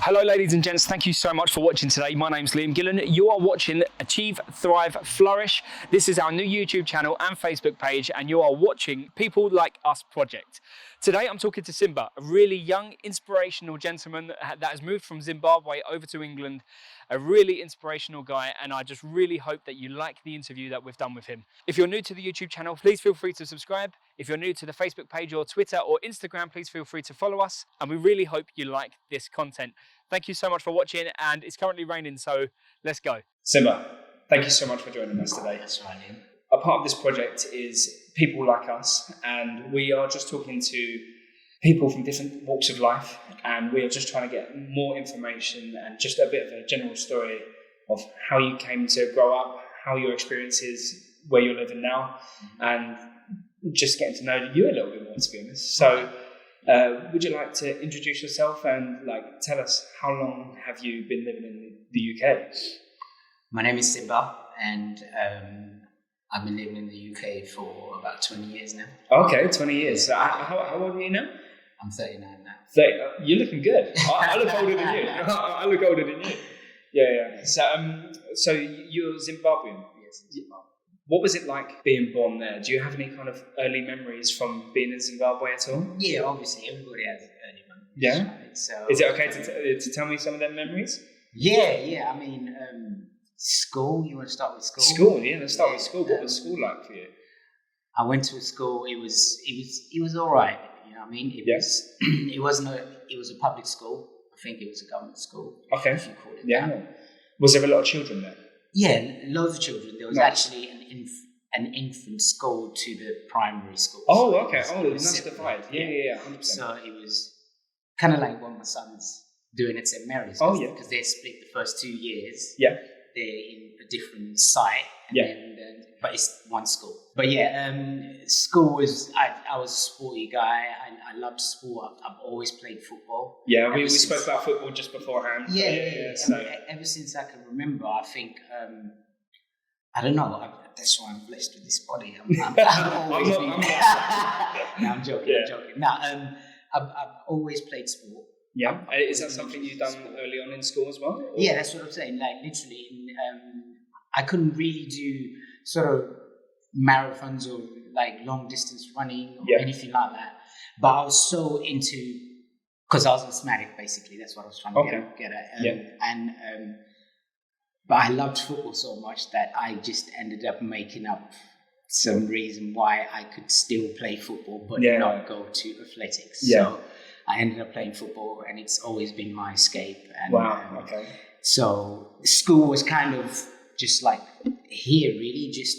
Hello ladies and gents, thank you so much for watching today. My name's Liam Gillan. You are watching Achieve, Thrive, Flourish. This is our new YouTube channel and Facebook page, and you are watching People Like Us project. Today I'm talking to Cymba, a really young, inspirational gentleman that has moved from Zimbabwe over to England, a really inspirational guy, and I just really hope that you like the interview that we've done with him. If you're new to the YouTube channel, please feel free to subscribe. If you're new to the Facebook page or Twitter or Instagram, please feel free to follow us, and we really hope you like this content. Thank you so much for watching, and it's currently raining, so let's go. Cymba, thank you so much for joining us today. That's right, Liam. A part of this project is People Like Us, and we are just talking to people from different walks of life, and we are just trying to get more information and just a bit of a general story of how you came to grow up, how your experience is, where you're living now, and just getting to know you a little bit more, to be honest. So would you like to introduce yourself and tell us how long have you been living in the UK? My name is Cymba, and I've been living in the UK for about 20 years now. Okay, 20 years. So how old are you now? I'm 39 now. You're looking good. I look older than you. I look older than you. Yeah. So you're Zimbabwean? Yes, Zimbabwe. What was it like being born there? Do you have any kind of early memories from being in Zimbabwe at all? Yeah, obviously, everybody has early memories. Yeah? Right? So, is it okay to tell me some of them memories? Yeah. I mean, school, you want to start with school? School, yeah, let's start with school. What was school like for you? I went to a school, it was all right. You know what I mean? It was a public school. I think it was a government school. Okay. If you call it that. Was there a lot of children there? Yeah, loads of children. There was actually an infant school to the primary school. Oh, so okay. It was nice divide. Yeah, 100%. So it was kind of like what my son's doing at St. Mary's. Oh, yeah. Because they split the first 2 years. Yeah. They're in a different site. But it's one school. But school was, I was a sporty guy. I loved sport. I've always played football. Yeah, we spoke about football just beforehand. Yeah. So ever since I can remember, I think, I don't know, that's why I'm blessed with this body. I'm always I'm joking. No, I've always played sport. Yeah. Is that something you've done early on in school as well? Or? Yeah, that's what I'm saying. Literally, I couldn't really do sort of marathons or long distance running or anything like that. But I was so into, because I was asthmatic basically. That's what I was trying to get at. But I loved football so much that I just ended up making up some reason why I could still play football but not go to athletics. Yeah. So I ended up playing football, and it's always been my escape. And, wow. Okay. So school was kind of just like here, really, just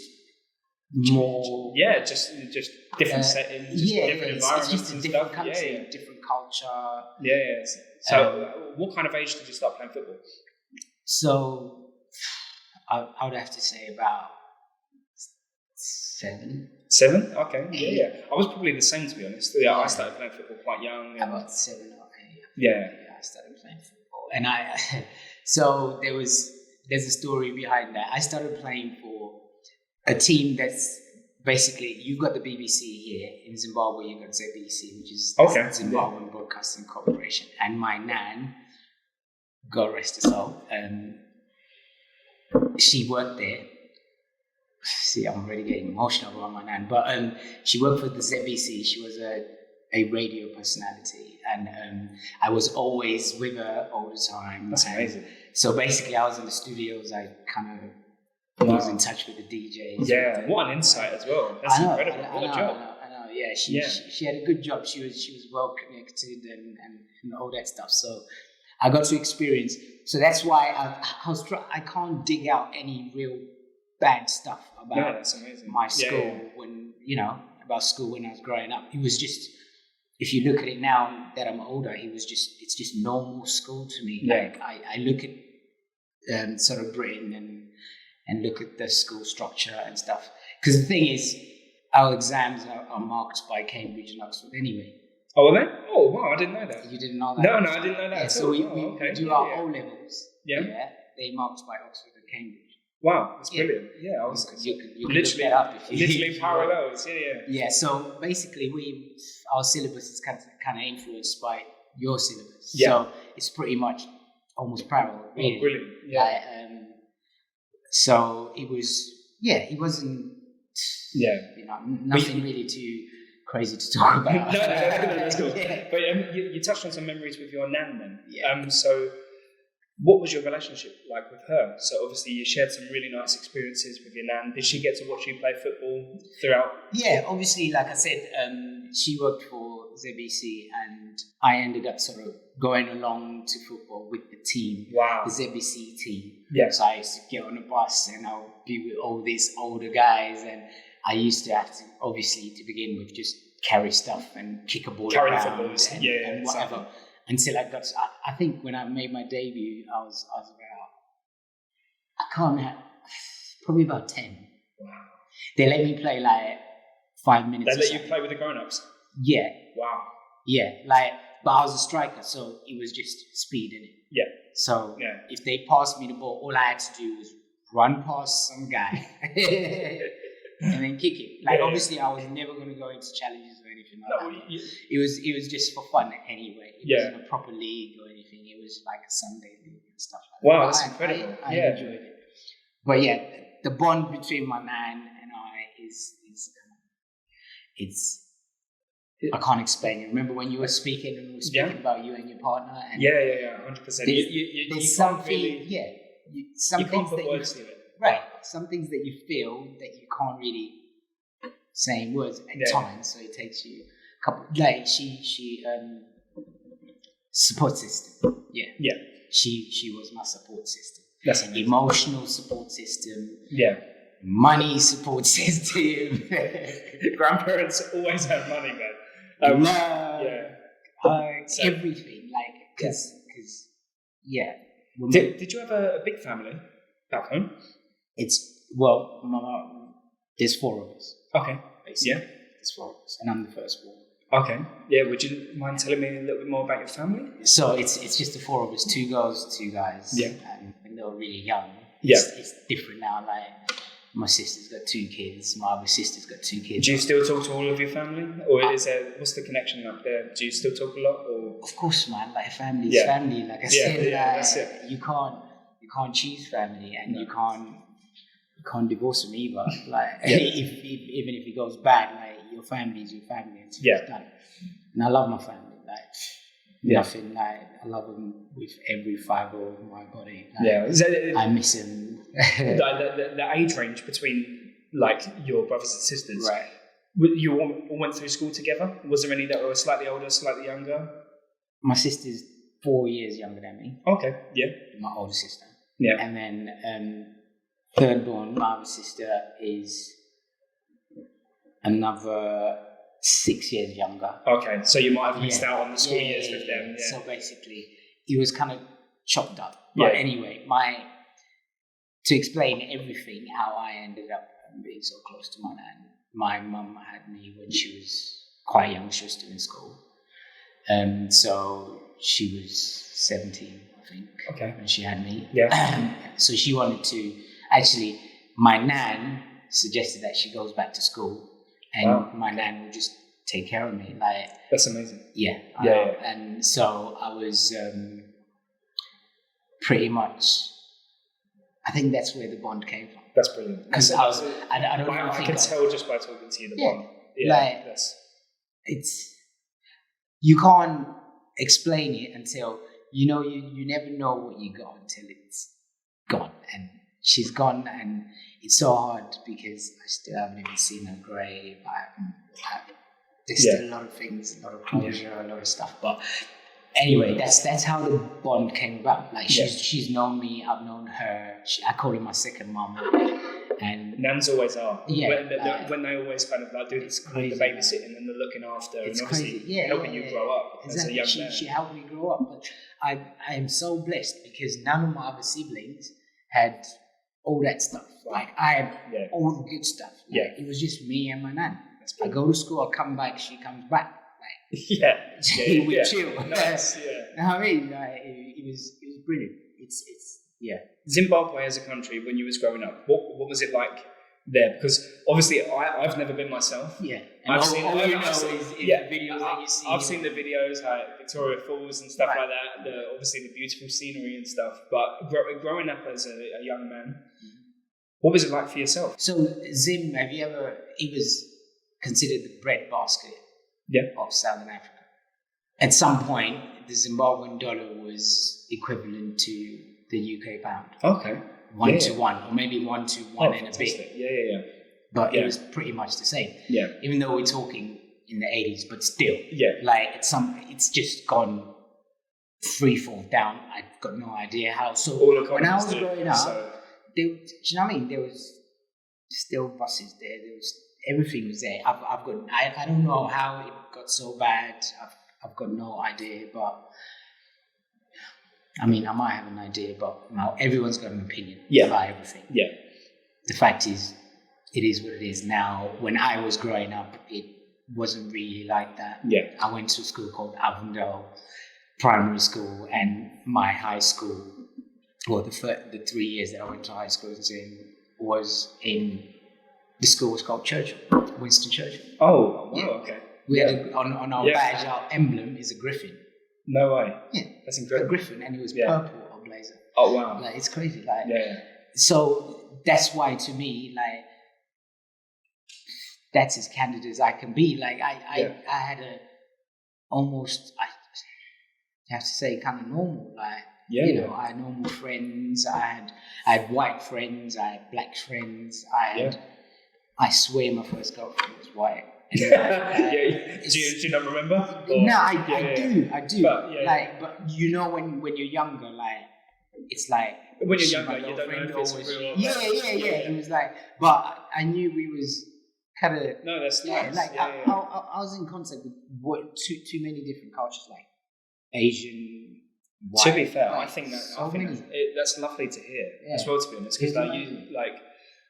more. Yeah, just different settings, different environments, it's just and different stuff. Country, different culture. Yeah. So, what kind of age did you start playing football? So, I would have to say about 7. 7? Okay. Yeah. I was probably the same, to be honest. Yeah, I started playing football quite young. About 7 or 8. Yeah, I started playing football, and so there's a story behind that. I started playing for a team that's basically, you've got the BBC here in Zimbabwe, you've got ZBC, which is Zimbabwean Broadcasting Corporation, and my nan, God rest her soul, she worked there. See, I'm already getting emotional about my nan, but she worked for the ZBC. She was a radio personality, and I was always with her all the time. That's amazing. So basically, I was in the studios. I kind of was in touch with the DJs. Yeah, what an insight as well. That's incredible. What a job. I know. Yeah, she had a good job. She was well connected and all that stuff. So I got to experience. So that's why I can't dig out any real bad stuff about my school about school when I was growing up. It was just, if you look at it now that I'm older, it's just normal school to me. I look at sort of Britain and look at the school structure and stuff. Because the thing is, our exams are marked by Cambridge and Oxford anyway. Oh, are they? Oh, wow, I didn't know that. You didn't know that? No, I didn't know that. Yeah, so we do our O-levels. Yeah. They're marked by Oxford and Cambridge. Wow, that's brilliant. Yeah, I was you can literally look that up if you literally parallels. Yeah. So basically, our syllabus is kind of influenced by your syllabus. Yeah. So it's pretty much almost parallel, really. Oh, brilliant. Yeah. So it was, it wasn't, nothing really too crazy to talk about. no, that's cool. Yeah. But you touched on some memories with your nan then. Yeah. So what was your relationship like with her? So obviously you shared some really nice experiences with your nan. Did she get to watch you play football throughout? Yeah, obviously, like I said, she worked for ZBC and I ended up sort of going along to football with the team. Wow. The ZBC team. Yeah. So I used to get on a bus and I'll be with all these older guys, and I used to have to, obviously, to begin with, just carry stuff and kick a ball around and whatever. Exactly. Until I got, I think when I made my debut, I was about, probably about 10. Wow. They let me play like 5 minutes. They let you play with the grown-ups? Yeah. Wow. Yeah, but I was a striker, so it was just speed in it. Yeah. So if they passed me the ball, all I had to do was run past some guy and then kick it. Obviously, I was never going to go into challenges or anything like that. It was just for fun anyway. It wasn't a proper league or anything. It was like a Sunday league and stuff like that. Wow, that's incredible. I enjoyed it. But yeah, the bond between my man and I is I can't explain it. Remember when you were speaking and we were speaking about you and your partner? And 100%. There's something, some you can't things put that words to it. Right. Some things that you feel that you can't really say in words at times, so it takes you a couple. Like she support system. Yeah. Yeah. She was my support system. That's amazing. Emotional support system. Yeah. Money support system. Grandparents always have money, man. Everything, because Did you have a big family back home? There's 4 of us. Okay. Basically. Yeah. There's 4 of us, and I'm the firstborn. Okay. Yeah. Would you mind telling me a little bit more about your family? So it's just the 4 of us, 2 girls, 2 guys. Yeah. And when they were really young, it's different now. Like my sister's got 2 kids. My other sister's got 2 kids. Do you still talk to all of your family, or what's the connection up there? Do you still talk a lot? Or of course, man. Like family is family. Like I said, that's it. You can't choose family, and you can't divorce them either. Like even if it goes bad, like your family is your family until it's done. And I love my family. Nothing. Like I love them with every fibre of my body. I miss them. the age range between like your brothers and sisters. Right. You all went through school together. Was there any that were slightly older, slightly younger? My sister's 4 years younger than me. Okay. Yeah. My older sister. Yeah. And then third born, my other sister is another 6 years younger. Okay, so you might have missed out on the school years with them. Yeah. So basically, it was kind of chopped up. But anyway, to explain everything, how I ended up being so close to my nan. My mum had me when she was quite young. She was still in school. So she was 17, I think, when she had me. Yeah. So she wanted to, actually, my nan suggested that she goes back to school and my nan would just take care of me. Like, that's amazing. Yeah. And so I was pretty much, I think that's where the bond came from. That's brilliant. Because I can tell just by talking to you the bond. You can't explain it until you never know what you got until it's gone. And she's gone, and it's so hard because I still haven't even seen her grave. There's still a lot of things, a lot of closure, a lot of stuff. But anyway, that's how the bond came about. Like she's known me, I've known her. I call her my second mum. And nans always are. Yeah. When they always kind of like do the babysitting and the looking after, it's and obviously crazy. Helping you grow up as a young man. She helped me grow up. But I am so blessed because none of my other siblings had all that stuff. Like I had all the good stuff. Like, it was just me and my nan. I go to school, I come back, she comes back. Like, we chill. Nice. You know what I mean? Like, it was brilliant. It's Zimbabwe as a country, when you was growing up, what was it like there? Because obviously I've never been myself. Yeah. I've seen the videos that you see. I've seen the videos like Victoria Falls and stuff like that. Obviously the beautiful scenery and stuff. But growing up as a young man, what was it like for yourself? So Zim, have you ever? It was considered the breadbasket of Southern Africa. At some point, the Zimbabwean dollar was equivalent to the UK pound. Okay. 1 to 1, or maybe 1 to 1 and a bit. Yeah. But it was pretty much the same. Yeah. Even though we're talking in the 80s, but still. Yeah. Like it's just gone free-fall down. I've got no idea how. So when I was growing up, do you know what I mean? There was still buses there. There was everything was there. I don't know how it got so bad. I've got no idea, but I mean, I might have an idea, but now everyone's got an opinion about everything. Yeah. The fact is, it is what it is now. When I was growing up, it wasn't really like that. Yeah. I went to a school called Avondale Primary School, and my high school, well, the 3 years that I went to high school was in the school was called Churchill, Winston Churchill. Oh, wow, okay. We had on our badge, our emblem is a griffin. No way. Yeah. That's incredible. A griffin, and it was purple or blazer. Oh, wow. Like, it's crazy. Like, so that's why, to me, like, that's as candid as I can be. Like, I had I have to say, kind of normal. Like, I had normal friends. I had white friends. I had black friends. I swear my first girlfriend was white. Do you not remember? No, I do. But you know, when you're younger, like, it's like when you're younger, you don't know if it's real. It was like, but I knew we was kind of. No, that's nice. Like I was in contact with too many different cultures, like Asian. White, to be fair, like, I think that's lovely to hear as well. To be honest, because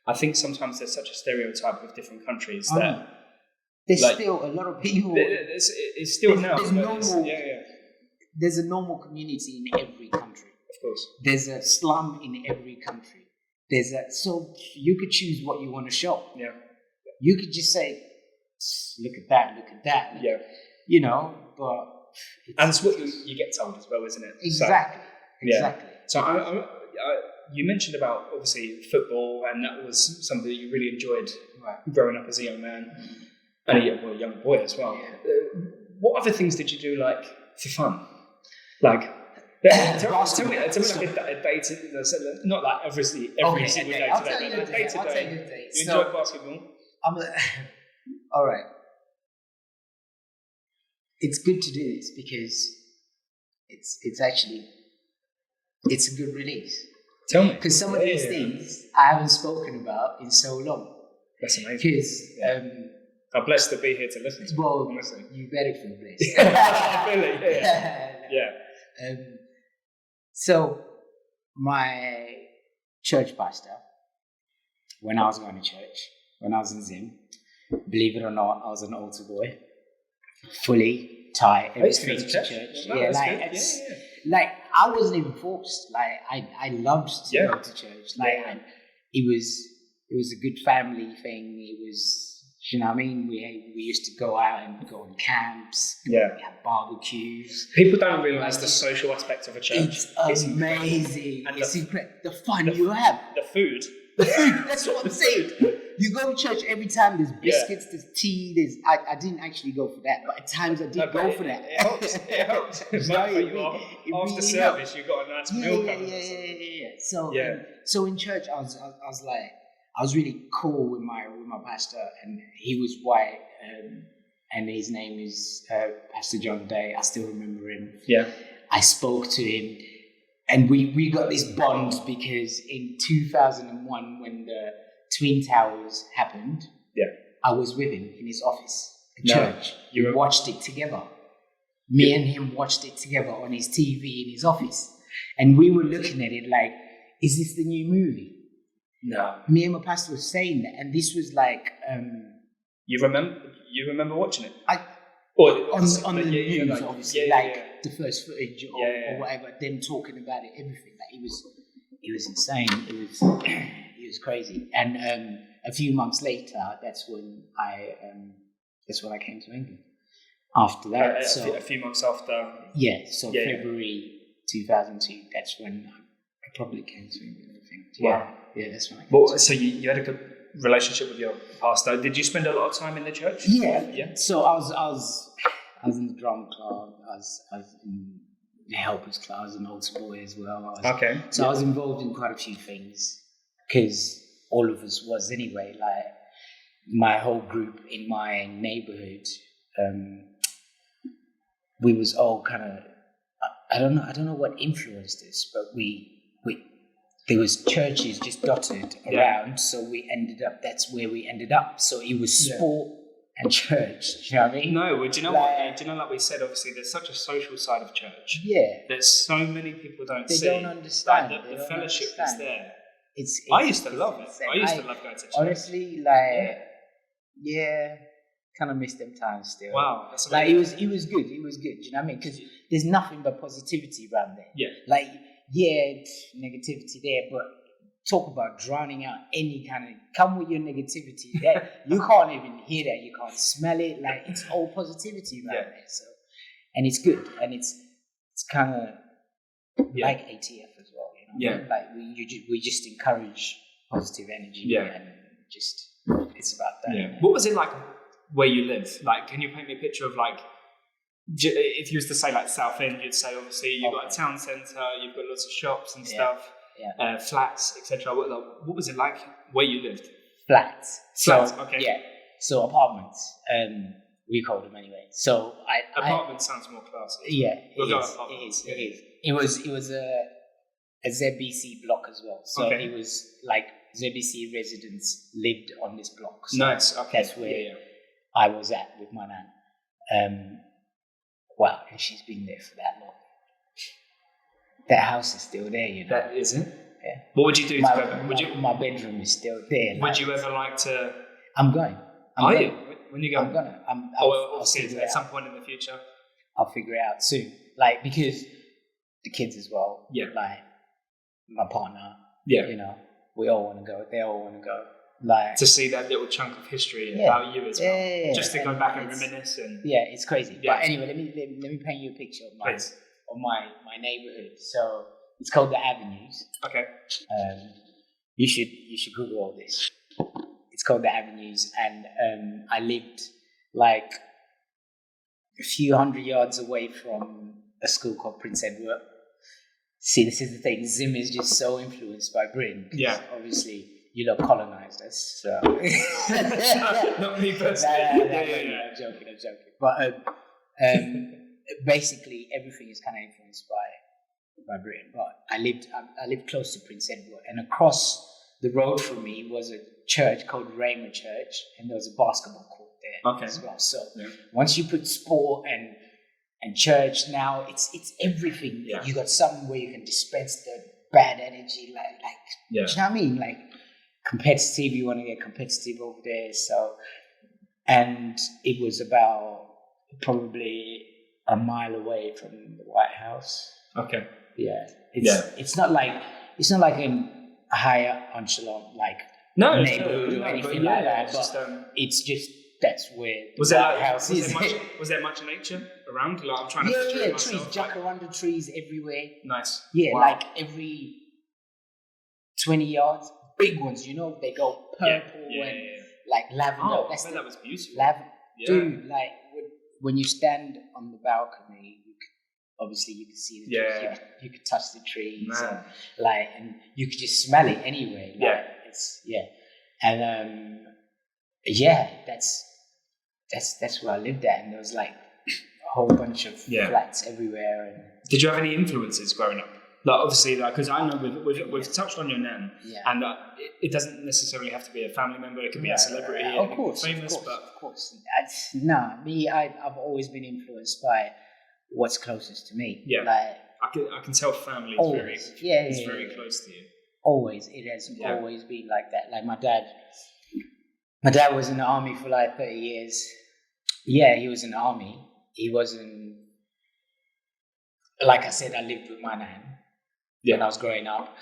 I think sometimes there's such a stereotype of different countries that. There's still a lot of people. It's still now. There's a normal community in every country. Of course. There's a slum in every country. So you could choose what you want to shop. Yeah. You could just say, look at that. You know, but. And it's what you get told as well, isn't it? Exactly. So you mentioned about, obviously, football, and that was something that you really enjoyed growing up as a young man. And a young boy as well. Yeah. What other things did you do, like, for fun? Like, tell me like a day to, not like obviously every single day to day, but day to day. You enjoy basketball? All right. It's good to do this because it's actually a good release. Tell me. Because some of these things I haven't spoken about in so long. That's amazing. Because I'm blessed to be here to listen to. Well, honestly, you better feel blessed. Really? Yeah. So my church pastor, when I was going to church, when I was in Zim, believe it or not, I was an altar boy, fully tie everything to church. Like I wasn't even forced. Like I loved to go to church. Like it was a good family thing. It was. You know what I mean? We used to go out and go on camps. Yeah. We had barbecues. People don't realise the social aspect of a church. It's amazing. It's incredible. The fun you have. The food. That's what I'm saying. You go to church every time. There's biscuits. There's tea. I didn't actually go for that, but at times I did go for that. It helps. It helps. After service, you got a nice meal. Yeah. So in church, I was like. I was really cool with my pastor, and he was white, and his name is Pastor John Day. I still remember him. Yeah, I spoke to him, and we got this bond because in 2001, when the Twin Towers happened, I was with him in his office at church. We watched it together. Me and him watched it together on his TV in his office, and we were looking at it like, "Is this the new movie?" No. Me and my pastor was saying that, and this was like. You remember watching it? On the news, obviously, the first footage or whatever. Them talking about it, everything. Like it was insane. It was crazy. And a few months later, that's when I came to England. After that, a few months after. Yeah, so February 2002. That's when I probably came to England. I think. Wow. Yeah, that's when I came. Well, so you had a good relationship with your pastor. Did you spend a lot of time in the church? Yeah. So I was in the drama club. I was in the helpers club. I was an altar boy as well. I was involved in quite a few things because all of us was anyway. Like my whole group in my neighborhood, we was all kind of. I don't know what influenced us, but we there was churches just dotted around, so that's where we ended up. So it was sport and church. Do you know what I mean? No, well, do you know what? Do you know, like we said, obviously there's such a social side of church. Yeah. That so many people don't see. They don't understand. Like, the fellowship that's there. It's I used to love it. I used to love going to church. Honestly, kind of miss them times still. Wow. That's like it was good. It was good. Do you know what I mean? Because there's nothing but positivity around there. Yeah. Like, negativity there, but talk about drowning out any kind of, come with your negativity. That you can't even hear that, you can't smell it. Like, it's all positivity around there. So, and it's good, and it's kind of like ATF as well. You know? Like we just encourage positive energy. Yeah. And just it's about that. Yeah. What was it like where you live? Like, can you paint me a picture of like? If you was to say like Southend, you'd say obviously you've got a town centre, you've got lots of shops and stuff, flats, etc. What was it like where you lived? Flats. Okay. Yeah. So apartments. We called them anyway. So apartment sounds more classy. Yeah. It was a ZBC block as well. So it was like ZBC residents lived on this block. So nice. Okay. That's where I was at with my nan. Wow, and she's been there for that long. That house is still there, you know. That is it? Yeah. What would you do to go back? My bedroom is still there. Would you ever like to? I'm going. Are you? When you go? I'm gonna. I'll see at some point in the future. I'll figure it out soon. Like, because the kids as well. Yeah. Like my partner. Yeah. You know, we all want to go. They all want to go. Like, to see that little chunk of history about you as well. Yeah. Just to go back and reminisce and. Yeah, it's crazy. Yeah. But anyway, let me paint you a picture of my neighborhood. So it's called the Avenues. Okay. You should Google all this. It's called the Avenues, and I lived like a few hundred yards away from a school called Prince Edward. See, this is the thing. Zim is just so influenced by Britain. Yeah. Obviously, you lot colonized us. So. Not me personally. I'm joking. But basically, everything is kind of influenced by Britain. But I lived close to Prince Edward, and across the road from me was a church called Raymer Church, and there was a basketball court there as well. So once you put sport and church, now it's everything. Yeah. You got something where you can dispense the bad energy, like do you know what I mean? Like competitive, you want to get competitive over there. So, and it was about probably a mile away from the White House. Okay. Yeah. It's not like in a higher echelon neighborhood or anything like that. But it's just that's where the White House is. Was there much nature around? Like, I'm trying to picture it myself. Trees, jacaranda trees everywhere. Nice. Yeah, like every 20 yards, big ones. You know, they go purple and like lavender. Oh, I bet that was beautiful. Lavender, dude. Like when you stand on the balcony, obviously you can see the trees. You could touch the trees, and you could just smell it anyway. That's where I lived at, and there was like a whole bunch of flats everywhere. And did you have any influences growing up? Like obviously, because I know we've touched on your nan, and it doesn't necessarily have to be a family member. It could be a celebrity, of course, famous, of course. I've always been influenced by what's closest to me. Yeah, like I can tell family is very close to you. Always, it has always been like that. Like my dad was in the army for like 30 years. Yeah, he was in the army. He wasn't, like I said, I lived with my nan when I was growing up.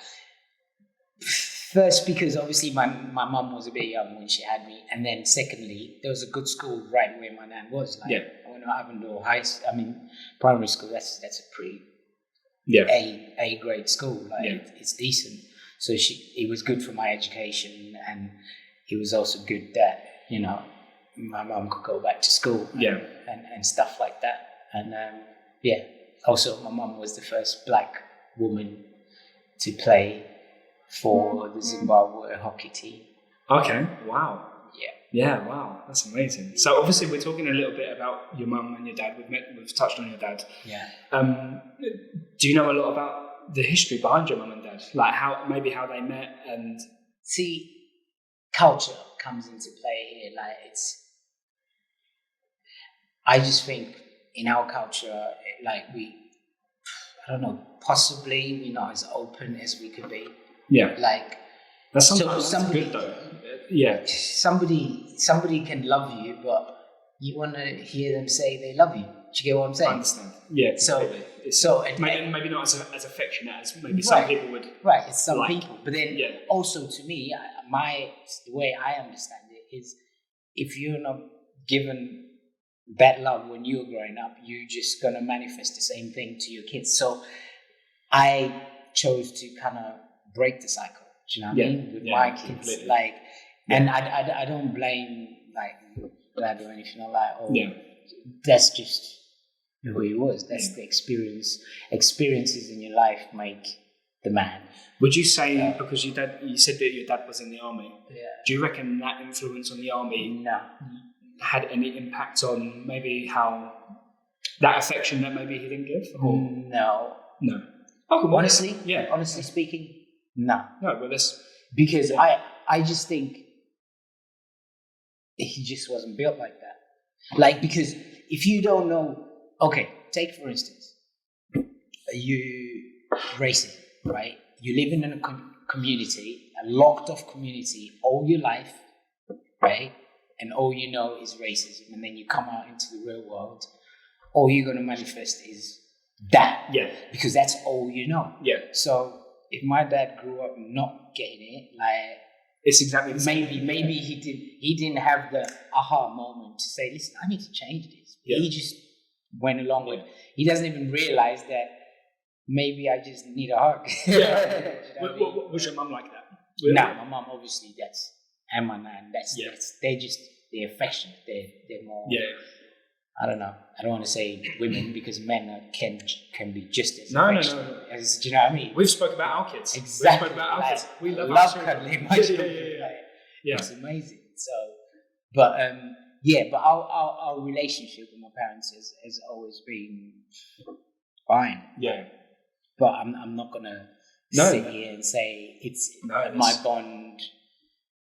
First, because obviously my mum was a bit young when she had me, and then secondly, there was a good school right where my nan was. Like, I went to Avondale primary school. That's a pretty A grade school. Like, it's decent. So it was good for my education, and it was also good that my mum could go back to school. And stuff like that. And also my mum was the first black woman to play for the Zimbabwe hockey team. Okay, wow. Yeah, wow, that's amazing. So obviously we're talking a little bit about your mum and your dad. We've touched on your dad. Yeah. Do you know a lot about the history behind your mum and dad? Like how they met and... See, culture comes into play here. Like I just think in our culture, like I don't know, possibly we're not as open as we could be. Yeah. Like, that's somebody, good though. Yeah. Somebody can love you, but you want to hear them say they love you. Do you get what I'm saying? I understand. Yeah. Maybe not as affectionate as maybe some people would. Right. It's some people, but then also to me, the way I understand it is, if you're not given that love when you were growing up, you're just gonna manifest the same thing to your kids. So I chose to kind of break the cycle. Do you know what I mean? With my kids, completely. And I don't blame dad or anything like that. That's just who he was. That's the experiences in your life make the man. Would you say, because you said that your dad was in the army? Yeah. Do you reckon that influence on the army No. had any impact on maybe how that affection that maybe he didn't give? Or? No. Oh, honestly speaking, no. No, but that's... Because I just think he just wasn't built like that. Like, because if you don't know... Okay, take for instance, racism, right? You live in a community, a locked off community all your life, right? And all you know is racism. And then you come out into the real world, all you're going to manifest is that. Yeah. Because that's all you know. Yeah. So if my dad grew up not getting it, like, it's exactly the same. Maybe he didn't have the aha moment to say, listen, I need to change this. Yeah. He just went along with it. He doesn't even realize that maybe I just need a hug. Yeah. Was your mum like that? Really? No, my mum, obviously, and my nan, they're just, they're affectionate. They're more, I don't know. I don't want to say women, because men can be just as affectionate. No. As, do you know what I mean? We've spoken about our kids. Exactly. We've spoken about our kids. We love cuddling. Yeah. It's amazing. So, but our relationship with my parents has always been fine. Yeah. But I'm not gonna sit here and say it's my bond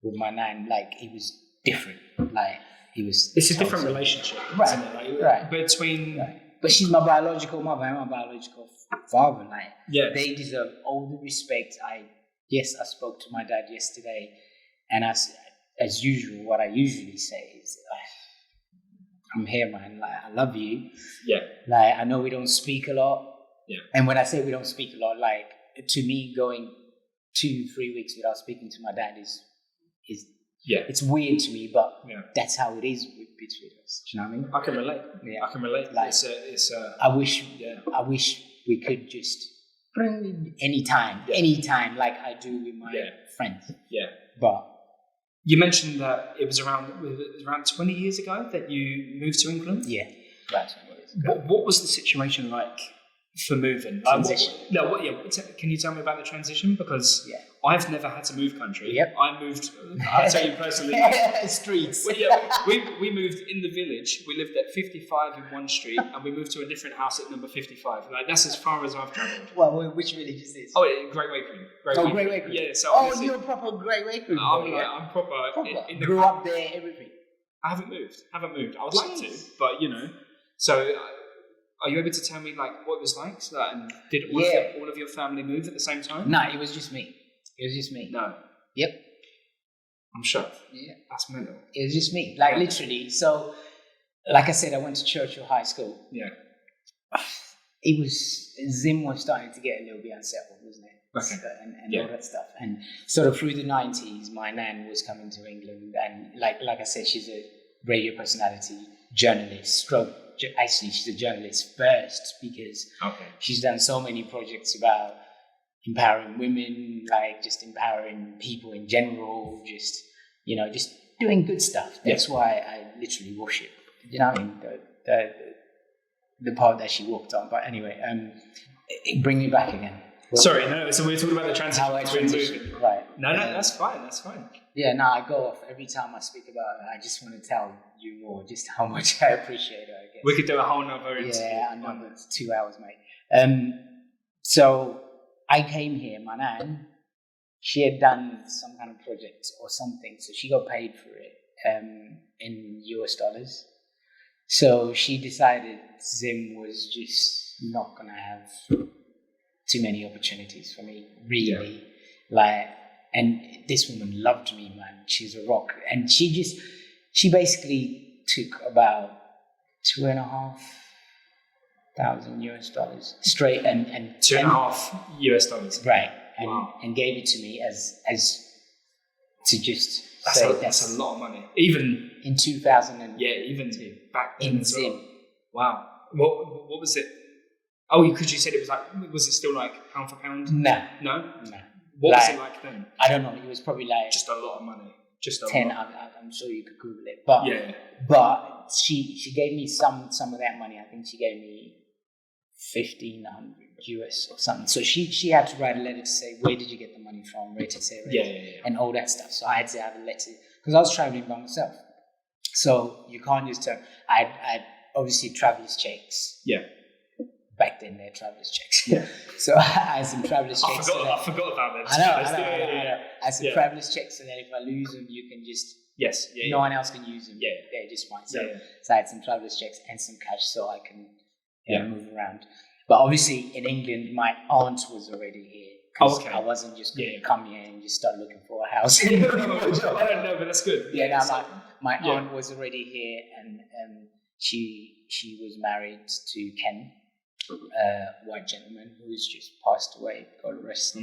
with my nan. Like, it was different. Like, it was. It's a different relationship, isn't it? Right. Between. Right. But she's my biological mother and my biological father. Like, they deserve all the respect. I spoke to my dad yesterday, and as usual, what I usually say is, I'm here, man. Like, I love you. Yeah. Like, I know we don't speak a lot. Yeah. And when I say we don't speak a lot, like, to me, going 2-3 weeks without speaking to my dad is it's weird to me, but that's how it is between us. Do you know what I mean? I can relate. Yeah. I can relate. Like, I wish we could just anytime, like I do with my friends. Yeah. But you mentioned that it was around 20 years ago that you moved to England. Yeah. Right. What was the situation like for moving? Transition. Can you tell me about the transition? Because I've never had to move country. Yep. I moved. I'll tell you personally. Streets. We moved in the village. We lived at 55 in one street, and we moved to a different house at number 55. Like, that's as far as I've travelled. Well, which village is this? Oh, Great Wakering. Great Wakering. Yeah. So you're a proper Great Wakering. I'm proper. Grew up there, everything. I haven't moved. I would like to, but So, are you able to tell me like what it was like? So that, and did all of your family move at the same time? No, it was just me. No. Yep. I'm shocked. Yeah. That's mental. It was just me. Like, literally. So, like I said, I went to Churchill High School. Yeah. It was, Zim was starting to get a little bit unsettled, wasn't it? Okay. and all that stuff. And sort of through the 90s, my nan was coming to England, and like I said, she's a radio personality, journalist. Actually, she's a journalist first because she's done so many projects about empowering women, like just empowering people in general, just doing good stuff. That's why I literally worship. You know what I mean? The path that she walked on. But anyway, bring me back again. Sorry, no. So we were talking about the transition. How I transition, right? No, that's fine. That's fine. Yeah, no, I go off every time I speak about it. I just want to tell you more, just how much I appreciate her. I guess. We could do a whole nother interview. Yeah, I know. It's 2 hours, mate. So I came here. My nan, she had done some kind of project or something, so she got paid for it in US dollars. So she decided Zim was just not gonna have too many opportunities for me, really. And this woman loved me, man. She's a rock, and she basically took about $2,500 US dollars straight, and $2,500 right, and gave it to me as to just that's a lot of money, even in 2000 and even back then in Zim. Wow, what was it? Oh, because you said it was was it still like pound for pound? No. What was it like then? I don't know. It was probably like just a lot of money. Just a 10. lot. I'm sure you could Google it, but she gave me some of that money. I think she gave me $1,500 US or something. So she had to write a letter to say, where did you get the money from, where to say, and all that stuff. So I had to have a letter because I was traveling by myself. So you can't just tell. I obviously travelers checks. Yeah. Back then, they're travelers checks. Yeah. So I had some travelers checks. I forgot about them. I know. I had some travelers checks so that if I lose them, you can just no one else can use them. Yeah, they're just fine. So I had some travelers checks and some cash so I can move around. But obviously, in England, my aunt was already here. I wasn't just going to come here and just start looking for a house. I don't know, but that's good. My aunt was already here, and she was married to Ken, a white gentleman who's just passed away. God rest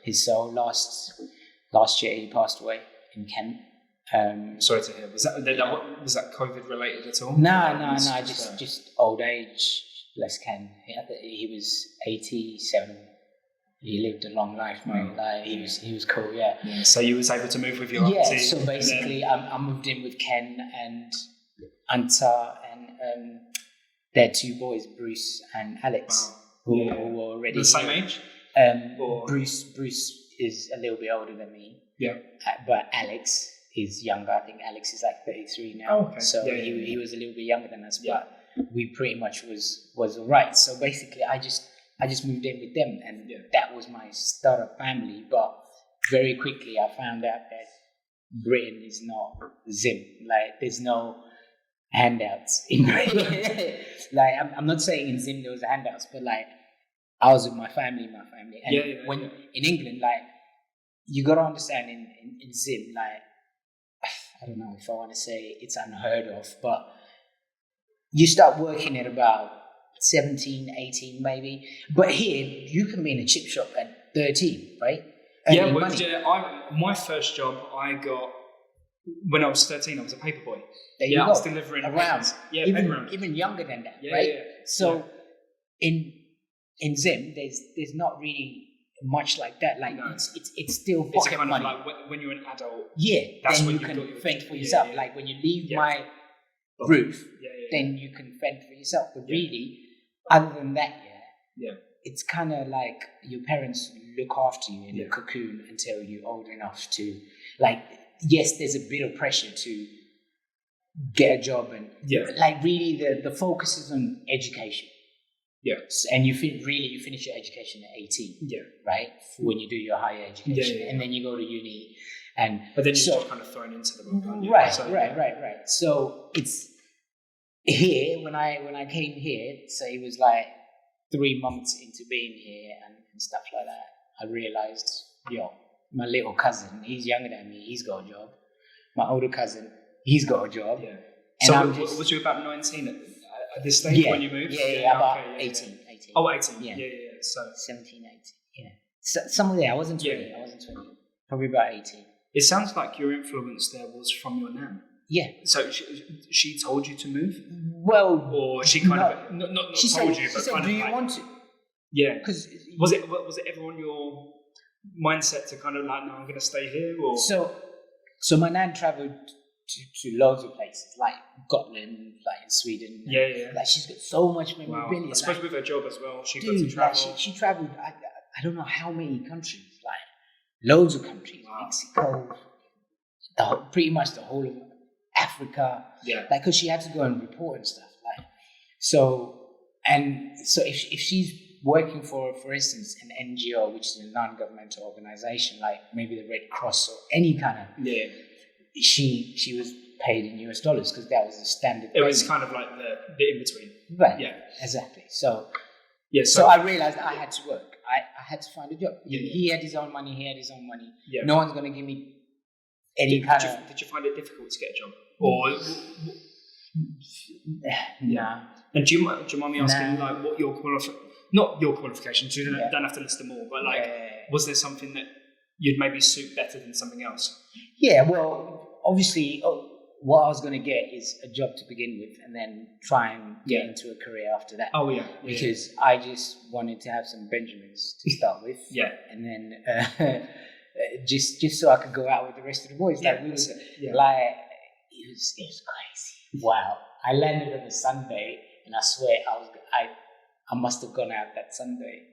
his soul. Last year he passed away in Kent. Sorry to hear. Was that COVID related at all? No. Just old age. Bless Ken. He was 87. He lived a long life, mate. Like he was cool. Yeah. So you was able to move with your auntie? So basically, I moved in with Ken and Anta and their two boys, Bruce and Alex, who were already the same age. Bruce is a little bit older than me. Yeah. But Alex is younger. I think Alex is like 33 now. Oh, okay. So he was a little bit younger than us, but we pretty much was all right. So basically, I just moved in with them, and that was my startup family. But very quickly, I found out that Britain is not Zim. Like, there's no handouts in Britain. Like, I'm not saying in Zim there was handouts, but like, I was with my family, and when in England, like, you got to understand in Zim, like, I don't know if I want to say it's unheard of, but you start working at about 17, 18 maybe. But here, you can be in a chip shop at 13, right? My first job I got when I was 13. I was a paperboy. There you go. I was delivering around. Even younger than that, right? Yeah. So in Zim, there's not really much like that. Like, it's still pocket kind money. Of like when you're an adult. Yeah, that's then when you can fend for yourself. Like, when you leave my roof, then you can fend for yourself. But really, other than that, it's kind of like your parents look after you in a cocoon until you're old enough to, like, yes, there's a bit of pressure to get a job, and like, really the focus is on education. Yeah, and you finish your education at 18. Yeah, right, when you do your higher education, and then you go to uni, but then you're just kind of thrown into the world. Right. So it's here when I came here. So it was like 3 months into being here and stuff like that. I realized, my little cousin, he's younger than me. He's got a job. My older cousin, he's got a job. Yeah. And so was you about 19 at this stage when you moved? Yeah, about 18. 18. Oh, 18. Yeah. So 17, 18. Yeah. somewhere there. I wasn't 20. Yeah. I wasn't 20. Probably about 18. It sounds like your influence there was from your nan. Yeah. So she told you to move? Well, Or she kind of not she told said, you, she but said, kind "Do of you like, want to?" yeah. Because Was it ever on your mindset to kind of like, no, I'm going to stay here? Or so my nan travelled to loads of places, like Scotland, like in Sweden. Yeah. Like she's got so much Wow. memorabilia. I suppose like, with her job as well, she got dude, to travel. like she travelled. I don't know how many countries, like loads of countries. Wow. Mexico, pretty much the whole of Africa. Yeah. Like, because she had to go and report and stuff. Like, so if she's working for instance, an NGO, which is a non-governmental organization, like maybe the Red Cross or any kind of, Yeah. she was paid in US dollars because that was the standard. It was kind of like the in between. Right. Yeah. Exactly. So Yeah. so I realized I had to work. I had to find a job. Yeah. He had his own money. He had his own money. Yeah. No one's going to give me any kind of. Did you find it difficult to get a job? Or Nah. and do you mind me asking, Nah. like, what your not your qualifications? You Yeah. don't have to list them all, but like, Yeah. was there something that you'd maybe suit better than something else? Yeah, well, obviously, what I was going to get is a job to begin with, and then try and get into a career after that. Oh yeah. Because I just wanted to have some Benjamins to start with. Yeah. And then just so I could go out with the rest of the boys. Like, like it was crazy. Wow. I landed on a Sunday, and I swear I must have gone out that Sunday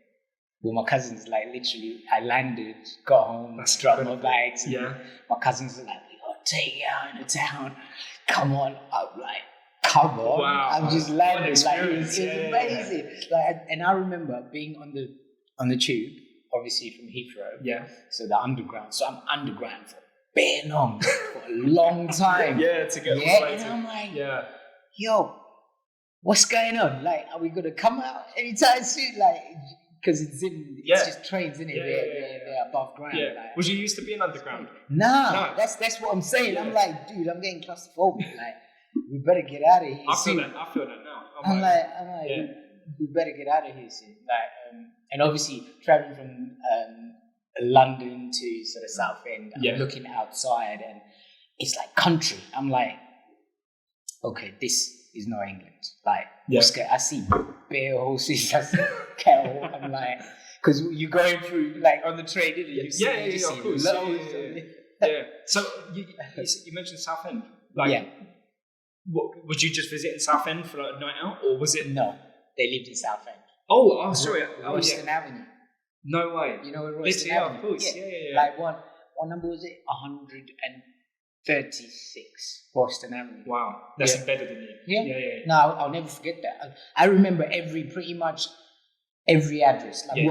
with my cousins. Like, literally, I landed, got home, dropped my bags. And my cousins were like, "We gotta take you out in the town. Come on." I'm like, "Come on." Wow. I'm just landed. Like, it was Yeah. amazing. Like, and I remember being on the tube, obviously from Heathrow. Yeah. So the underground. So I'm underground for bare long, for a long time. Yeah, to get and I'm like, yo, what's going on? Like, are we gonna come out anytime soon? Like, because it's just trains, isn't it? They're above ground. Yeah. Like, Was you used to being underground? No. That's what I'm saying. Yeah. I'm like, dude, I'm getting claustrophobic. Like, we better get out of here. I feel that now. I'm like, we better get out of here soon. Like, and obviously traveling from London to sort of South End, I'm looking outside, and it's like country. I'm like, okay, this is not England. Like, I see bare horses, I see cattle. I'm like, because you're going through, like, on the train, didn't you? Of course. Yeah. So you mentioned Southend. Like, what, would you just visit in Southend for like a night out, or was it? No, they lived in Southend. Oh, sorry. Royston Avenue. No way. You know where Royston Avenue? Of course. Yeah. Like, what number was it? 136 Royston Avenue. Wow, that's embedded in you. Yeah. No, I'll never forget that. I remember pretty much every address. Like,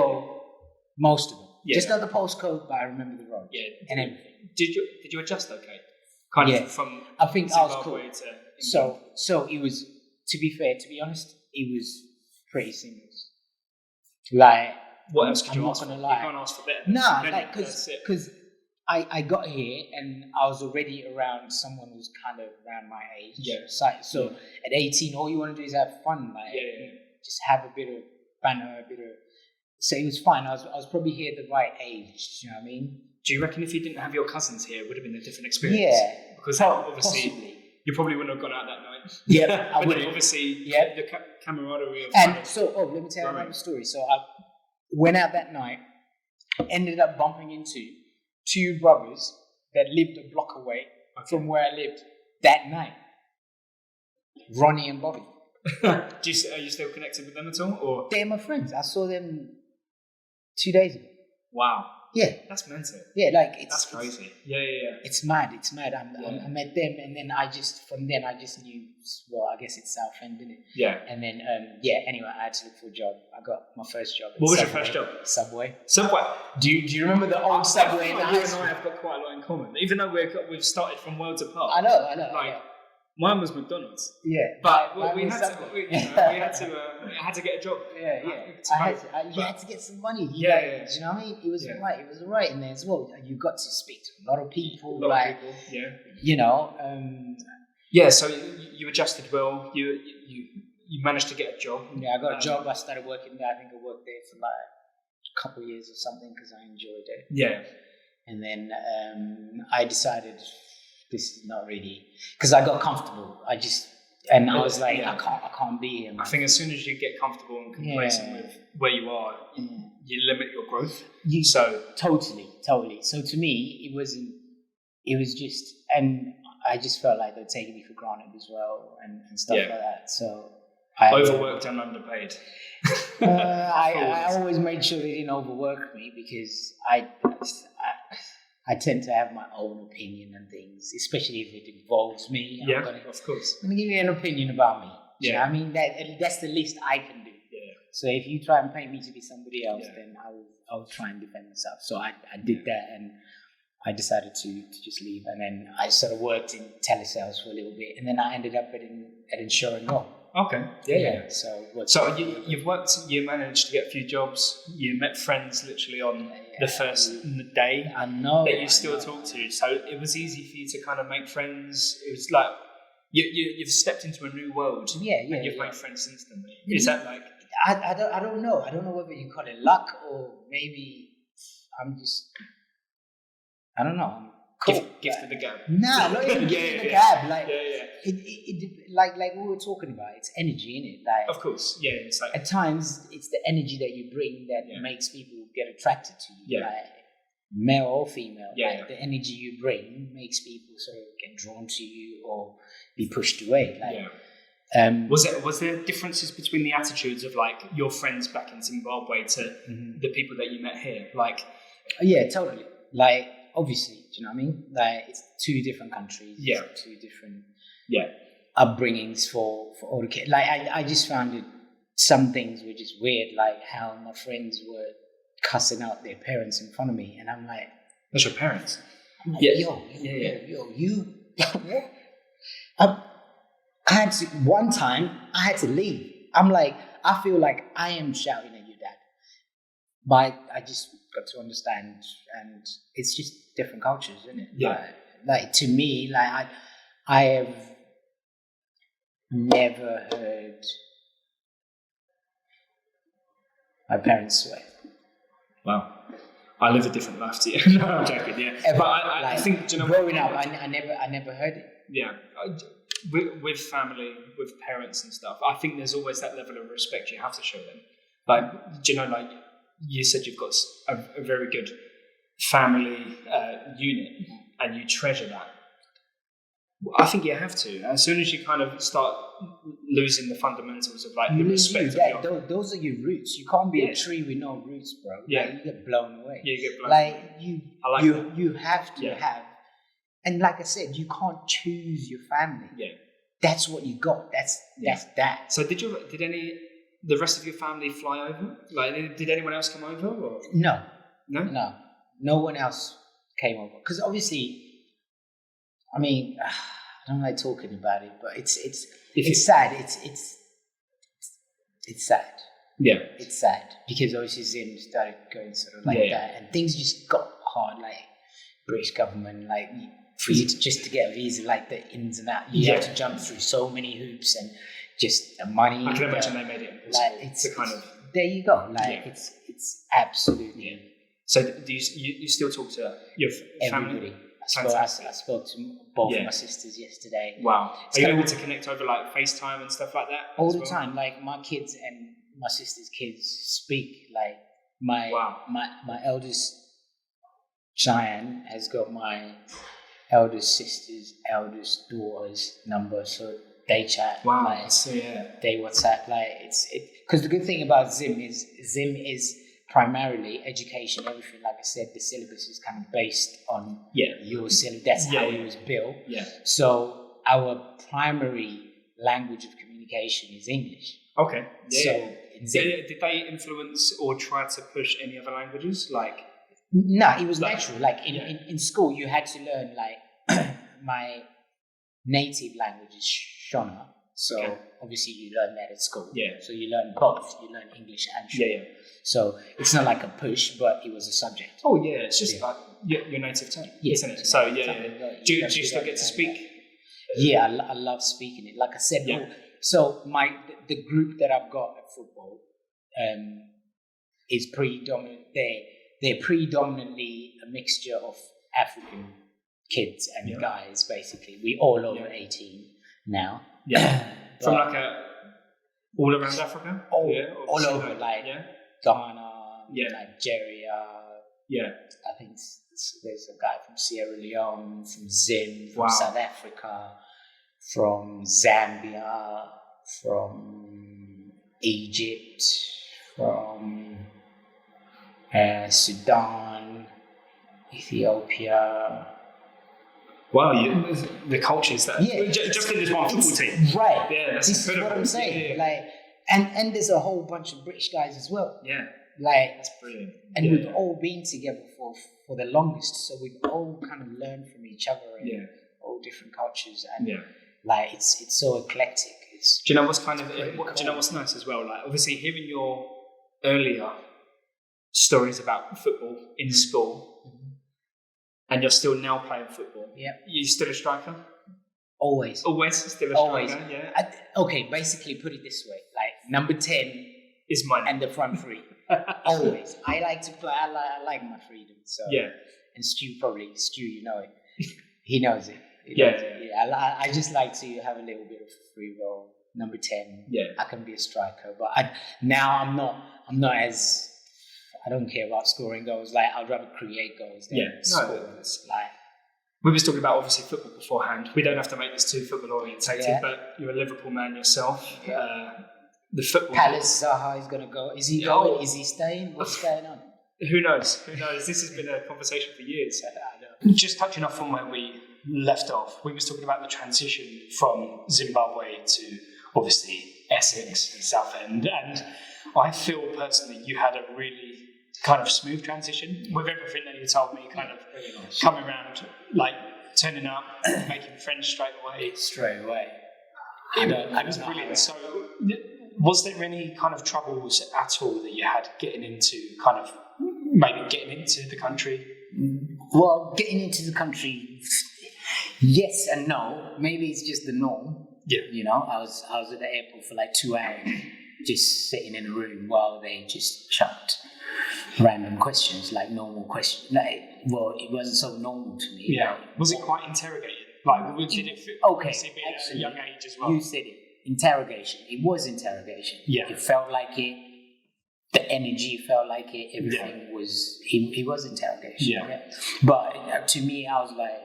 most of them. Just not the postcode, but I remember the road. Yeah. And everything. Did you adjust okay? Kind of from I think Zimbabwe I was cool. to so it was, to be honest, it was pretty seamless. Like, what else could you ask for? You can't ask for better. Nah, like, because I got here and I was already around someone who's kind of around my age. Yeah. So at 18, all you want to do is have fun. Like, just have a bit of banter, so it was fine. I was probably here at the right age. You know what I mean? Do you reckon if you didn't have your cousins here, it would have been a different experience? Yeah. Because obviously you probably wouldn't have gone out that night. Yeah, I would. Obviously, the camaraderie of. And so, let me tell you another story. So I went out that night, ended up bumping into two brothers that lived a block away from where I lived that night. Ronnie and Bobby. Are you still connected with them at all? Or they're my friends. I saw them 2 days ago. Wow. Yeah. That's mental. Yeah, like that's crazy. Yeah. It's mad. I met them, and then I just knew. Well, I guess it's Southend, isn't it? Yeah. And then anyway, I had to look for a job. I got my first job. What was your first job? Subway. Do you remember the old Subway? You and I have got quite a lot in common, even though we've started from worlds apart. I know. Like, mine was McDonald's. Yeah. But we had to get a job. Yeah. You had to get some money. Do you know what I mean? It was right. It was right in there as well. You got to speak to a lot of people. You know. So you adjusted well. You managed to get a job. Yeah, I got a job. I started working there. I think I worked there for like a couple of years or something because I enjoyed it. Yeah. And then I decided this is not really, because I got comfortable. I was like, I can't be here. I think as soon as you get comfortable and complacent with where you are, you limit your growth. Totally. So to me, it was just, and I just felt like they were taking me for granted as well and stuff like that. So I overworked and underpaid. I always made sure they didn't overwork me because I tend to have my own opinion and things, especially if it involves me. Of course. I'm going to give you an opinion about me. You know what I mean? That's the least I can do. Yeah. So if you try and paint me to be somebody else, then I will try and defend myself. So I did that, and I decided to just leave. And then I sort of worked in telesales for a little bit, and then I ended up at Insurance Law. Okay. Yeah. So you've worked. You managed to get a few jobs. You met friends literally on the first day. I know that you still talk to. So it was easy for you to kind of make friends. It was like you've stepped into a new world. And you've made friends instantly. Is that like? I don't know. I don't know whether you call it luck or maybe I'm just. I don't know. Gifted the gab. Nah, not even gifted the gab. Like it like we were talking about. It's energy in it. Like of course, it's like at times it's the energy that you bring that makes people get attracted to you. Like male or female. Like the energy you bring makes people sort of get drawn to you or be pushed away. Like was there differences between the attitudes of like your friends back in Zimbabwe to the people that you met here? Like totally. Like obviously, do you know what I mean? Like it's two different countries, two different upbringings for all the kids. Like I just found it, some things were just weird, like how my friends were cussing out their parents in front of me, and I'm like, "That's your parents?" I'm like, yo, you. I had to one time. I had to leave. I'm like, I feel like I am shouting at your dad, but I just got to understand, and it's just different cultures, isn't it? Like to me, like I have never heard my parents swear. Wow. I live a different life to you. No, I'm joking. Ever. But I think, do you know, growing up, I never heard it. Yeah, with family, with parents and stuff, I think there's always that level of respect you have to show them. Like, do you know, like you said, you've got a very good family unit, and you treasure that. I think you have to. As soon as you kind of start losing the fundamentals of like the respect of your... Those are your roots. You can't be a tree with no roots, bro. Yeah, like, you get blown away. Yeah, you get blown away. Like you have to have, and like I said, you can't choose your family. Yeah, that's what you got. That's that. So did the rest of your family fly over? Like, did anyone else come over? Or? No one else came over, because obviously, I mean, I don't like talking about it, but it's sad. It's sad. Yeah, it's sad because obviously Zim started going sort of like that, and things just got hard. Like British government, like for you to get a visa, like the ins and outs, you have to jump through so many hoops, and just the money. I can imagine they made it impossible. Like it's kind of there you go. Like it's absolutely. Yeah. So do you still talk to your family? Everybody. I spoke to both of my sisters yesterday. Wow. Are you able to connect over like FaceTime and stuff like that? All the time. Like my kids and my sister's kids speak. Like my eldest Cheyenne has got my eldest sister's eldest daughter's number, so they chat. Wow. Like, so they WhatsApp. Like because the good thing about Zim is primarily education, everything. Like I said, the syllabus is kind of based on your syllabus. That's how it was built. Yeah. So our primary language of communication is English. Okay. Yeah. So did they influence or try to push any other languages? Like no, it was natural. Like in school, you had to learn like my native language is Shona. So obviously you learn that at school. Yeah. So you learn both. You learn English and Shona. Yeah. So it's not like a push, but it was a subject. Oh yeah, it's just like your native tongue, isn't it? So do you still get to speak? Yeah, I love speaking it. Like I said, so the group that I've got at football, is predominant. They're predominantly a mixture of African kids and guys. Basically, we all over 18 now. Yeah, from like all around Africa. All over, like Ghana, Nigeria. Yeah, I think there's a guy from Sierra Leone, from Zim, from South Africa, from Zambia, from Egypt, from Sudan, Ethiopia. Wow, the cultures that just in this one football team, right? Yeah, that's this incredible. Is what I'm saying. Yeah. Like, and there's a whole bunch of British guys as well. Yeah, like that's brilliant. And we've all been together for the longest, so we've all kind of learned from each other and all different cultures, and like it's so eclectic. Do you know what's do you know what's nice as well? Like, obviously, hearing your earlier stories about football in school. And you're still now playing football. Yeah. You still a striker? Always still a striker. Yeah. Okay, basically put it this way: like number 10 is mine, and the front three. Always. I like to play. I like my freedom. So And Stu, you know it. He knows it. I just like to have a little bit of free roll. Number 10. Yeah. I can be a striker, but now I'm not as. I don't care about scoring goals. Like, I'd rather create goals than score. Like, we were talking about obviously football beforehand. We don't have to make this too football orientated, but you're a Liverpool man yourself. The football. Palace Zaha is going to go. Is he going? Is he staying? What's going on? Who knows? This has been a conversation for years. Just touching off on where we left off, we was talking about the transition from Zimbabwe to obviously Essex and Southend, and I feel personally you had a really kind of smooth transition with everything that you told me, kind of coming around, like turning up, making friends straight away. It was brilliant. So, was there any kind of troubles at all that you had getting into the country? Well, getting into the country, yes and no. Maybe it's just the norm. Yeah. You know, I was at the airport for like 2 hours, just sitting in a room while they just chucked random questions, like normal questions. Like, well, it wasn't so normal to me. Yeah. Was it quite interrogating? Like, did it feel okay? At a young age as well. You said it. Interrogation. It was interrogation. Yeah. It felt like it. The energy felt like it. Everything was. It was interrogation. Yeah. But to me, I was like,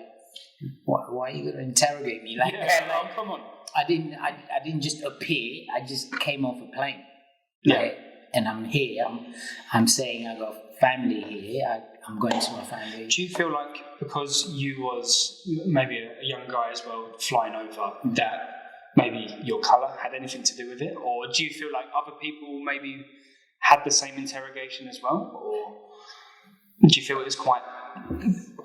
why are you going to interrogate me like that? Like, come on. I didn't just appear. I just came off a plane. Yeah. And I'm here. I'm saying I got family here. I'm going to my family. Do you feel like because you was maybe a young guy as well flying over, that maybe your colour had anything to do with it, or do you feel like other people maybe had the same interrogation as well, or do you feel it was quite?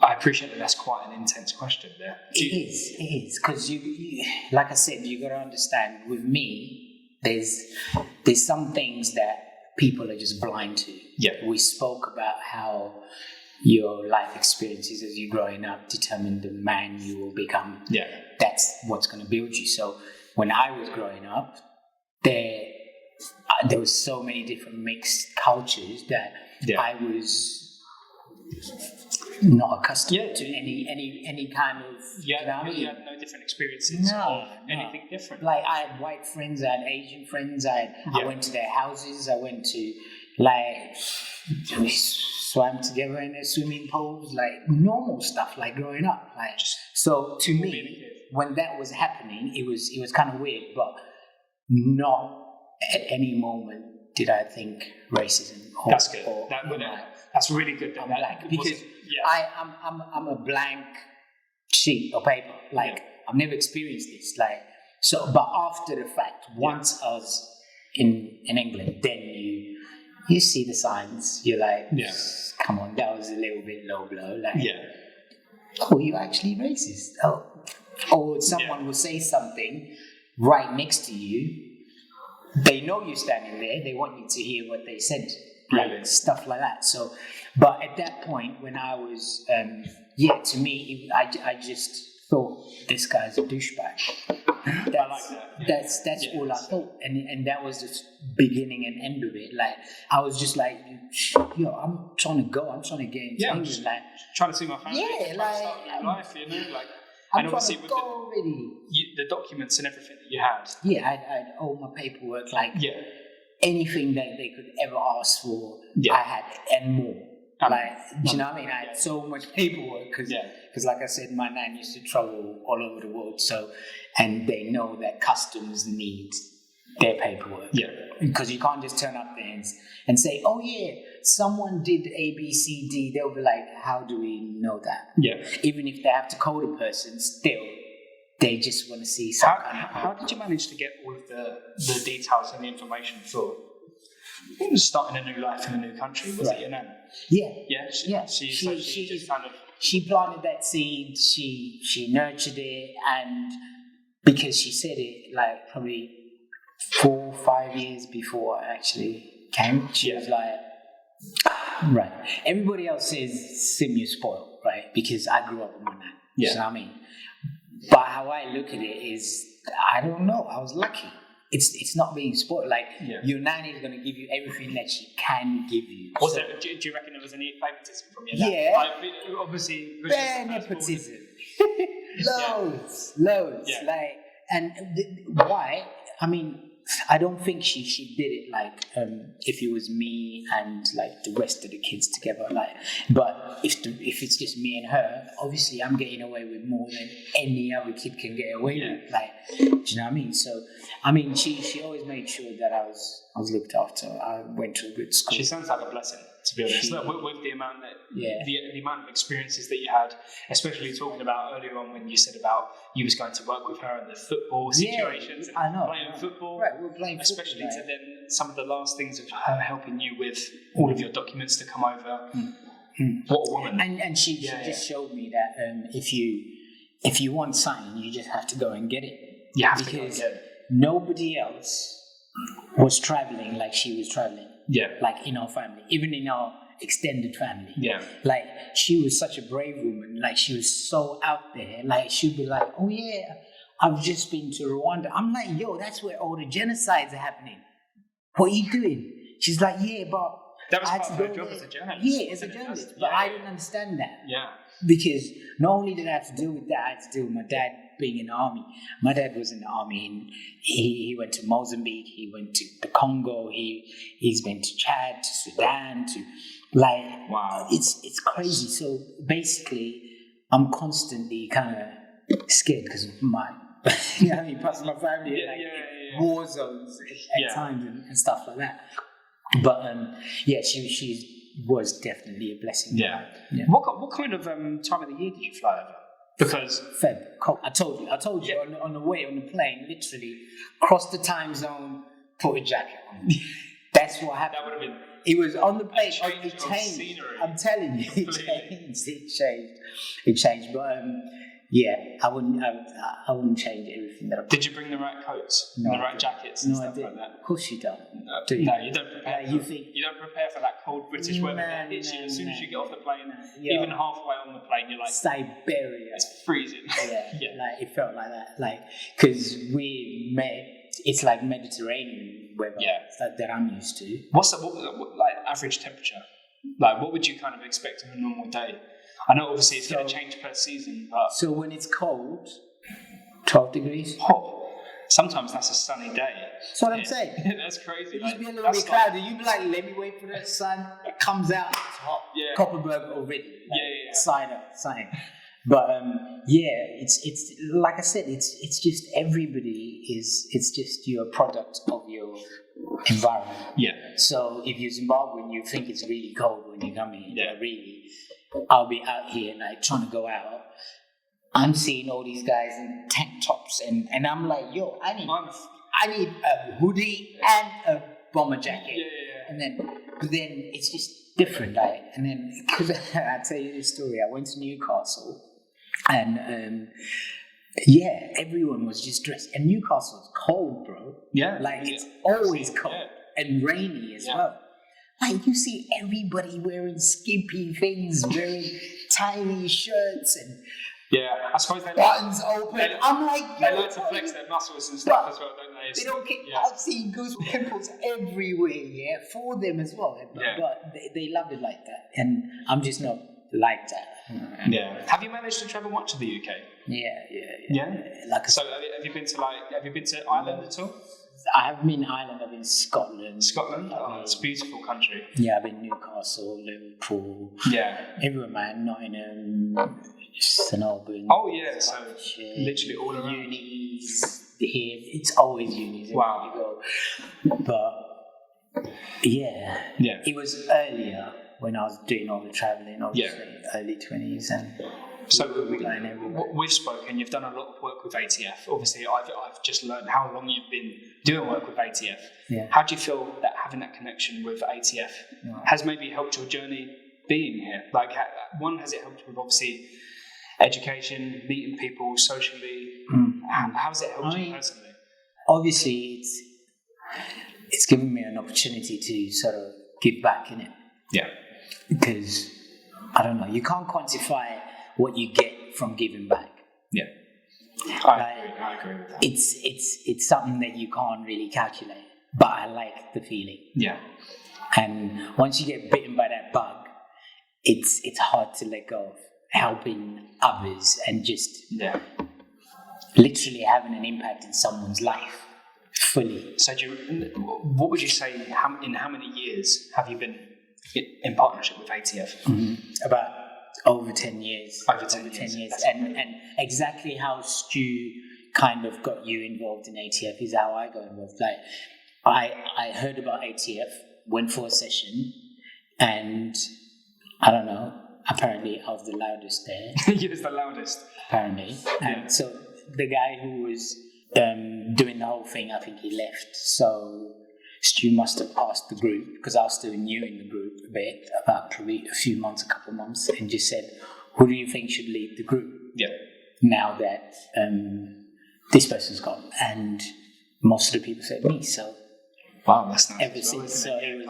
I appreciate that that's quite an intense question there. It is, because you, like I said, you got to understand. With me, there's some things that people are just blind to. Yeah. We spoke about how your life experiences as you're growing up determine the man you will become. Yeah. That's what's going to build you. So when I was growing up, there was so many different mixed cultures that I was not accustomed to any kind of. You had no different experiences or anything different. Like, I had white friends, I had Asian friends, I went to their houses, I went to, we swam together in their swimming pools, like normal stuff, like growing up. Like, so to me, when that was happening, it was kind of weird, but not at any moment did I think racism. That's good. That's really good. I'm black because I'm a blank sheet of paper. Like, I've never experienced this. Like, so, but after the fact, once I was in England, then you see the signs. You're like, come on, that was a little bit low blow. Like, oh, you're actually racist. Oh, or someone will say something right next to you. They know you're standing there. They want you to hear what they said. Like, stuff like that. So, but at that point, when I was, to me, I just thought, this guy's a douchebag. That's, I like that. Yeah. That's all I thought, and that was the beginning and end of it. Like I was just like, yo, I'm trying to go. I'm trying to get into England. Like trying to see my family. Yeah, trying like, to start a new life, you know, like. I'm and trying obviously to with go already. the documents and everything that you had. Yeah, I had all my paperwork, like Yeah. anything that they could ever ask for, Yeah. I had and more. Do you know what I mean? I had so much paperwork because, like I said, my nan used to travel all over the world. So, and they know that customs need their paperwork. Yeah. Because you can't just turn up there and say, oh yeah, someone did A, B, C, D. They'll be like, how do we know that? Yeah. Even if they have to code a person, still, they just want to see some kind of... How did you manage to get all of the details and the information for starting a new life in a new country? Was it your nan? Yeah. Yeah? She just kind of... She planted that seed, she nurtured it, and because she said it like probably 4 or 5 years before I actually came, she was like, right. Everybody else says, Sim, you're spoiled, right? Because I grew up with my nan. You know what I mean? But how I look at it is, I don't know, I was lucky. It's not being spoiled. Like, your nanny is going to give you everything that she can give you. Do you reckon there was any favouritism from your nan? Yeah. Like, obviously... Bare nepotism. Loads. Yeah. Like, and why? I mean, I don't think she did it like if it was me and like the rest of the kids together. Like, but if it's just me and her, obviously I'm getting away with more than any other kid can get away with. Like, do you know what I mean? So, I mean, she always made sure that I was looked after. I went to a good school. She sounds like a blessing, to be honest. With the amount that the amount of experiences that you had, especially talking about earlier on when you said about you was going to work with her in the football situations and playing football. Right, we're playing football. Especially to then some of the last things of her helping you with all of your documents to come over. What a woman. And she just showed me that if you want something, you just have to go and get it. You have to go and get it. Nobody else was traveling like she was traveling. Yeah. Like in our family, even in our extended family. Yeah. Like she was such a brave woman. Like she was so out there. Like she'd be like, oh yeah, I've just been to Rwanda. I'm like, yo, that's where all the genocides are happening. What are you doing? She's like, yeah, but that was I had part to of her go job there. as a journalist. Yeah, as a journalist. But I didn't understand that. Yeah. Because not only did I have to deal with that, I had to deal with my dad being in the army. My dad was in the army, and he went to Mozambique, he went to the Congo, he's been to Chad, to Sudan, to wow. It's crazy. So basically, I'm constantly kind of scared because of my, you know what I mean, plus my family, war zones at times and stuff like that. But she was definitely a blessing. Yeah. What kind of time of the year did you fly over? Because Feb, cold. I told you on the way on the plane, literally crossed the time zone, put a jacket on. That's what happened. That would have been. It was on the plane. It changed. Scenery. I'm telling you, it changed. It changed. But I wouldn't change everything that I. Did you bring the right coats, and the right jackets, and stuff like that? Of course you don't. No, do you? No, you don't prepare. You think you don't prepare for that cold British weather that hits you as soon as you get off the plane. Even halfway on the plane, you're like Siberia. It's freezing. Yeah. Like it felt like that. Like because it's like Mediterranean weather that I'm used to. What's like average temperature? Like what would you kind of expect on a normal day? I know obviously it's going to change per season, but... So when it's cold, 12 degrees? Oh, sometimes that's a sunny day. That's what I'm saying. That's crazy. It just be a little bit cloudy. You'd be like, let me wait for the sun. It comes out, it's hot. Yeah. Copperberg already. Yeah. Sign. But it's like I said, it's just everybody it's just you're a product of your environment. Yeah. So if you're Zimbabwean, you think it's really cold when you come in. Yeah. Really. I'll be out here like trying to go out. I'm seeing all these guys in tank tops and I'm like, yo, I need a hoodie and a bomber jacket. Yeah. But then it's just different, like. And then because I tell you this story, I went to Newcastle and everyone was just dressed. And Newcastle's cold, bro. Yeah. Like it's always cold and rainy as well. Like you see everybody wearing skimpy things, wearing tiny shirts, and Yeah, I suppose they buttons open. I'm like, they like to flex their muscles and stuff as well, don't they? They don't get. I've seen goose pimples everywhere. Yeah, for them as well. But they love it like that, and I'm just not like that. Yeah. Have you managed to travel much to the UK? Yeah. So have you been to Ireland at all? I haven't been to Ireland. I've been to Scotland. Scotland? Oh, it's a beautiful country. Yeah, I've been Newcastle, Liverpool. Yeah. Everywhere, man. Nottingham, St Albans. Oh yeah, so literally all around. Unis here. It's always unis. Wow. You go. But yeah, it was earlier when I was doing all the traveling. Obviously, early 20s and. So we've spoken. You've done a lot of work with ATF. Obviously, I've just learned how long you've been doing work with ATF. Yeah. How do you feel that having that connection with ATF has maybe helped your journey being here? Like, one, has it helped with obviously education, meeting people socially? How's it helped you personally? Obviously, it's given me an opportunity to sort of give back in it. Yeah. Because I don't know, you can't quantify what you get from giving back. Yeah, I agree with that. It's something that you can't really calculate, but I like the feeling. Yeah. And once you get bitten by that bug, it's hard to let go of helping others and just literally having an impact in someone's life fully. So what would you say, in how many years have you been in partnership with ATF? About over 10 years. Over 10 years. And exactly how Stu kind of got you involved in ATF is how I got involved. Like, I heard about ATF, went for a session, and I don't know, apparently I was the loudest there. You was the loudest. Apparently. And so the guy who was doing the whole thing, I think he left. So Stu must have passed the group, because I was still new in the group a bit, about probably a couple months, and just said, who do you think should lead the group? Yeah. Now that this person's gone. And most of the people said me, so. Wow, that's nice. Ever since, so it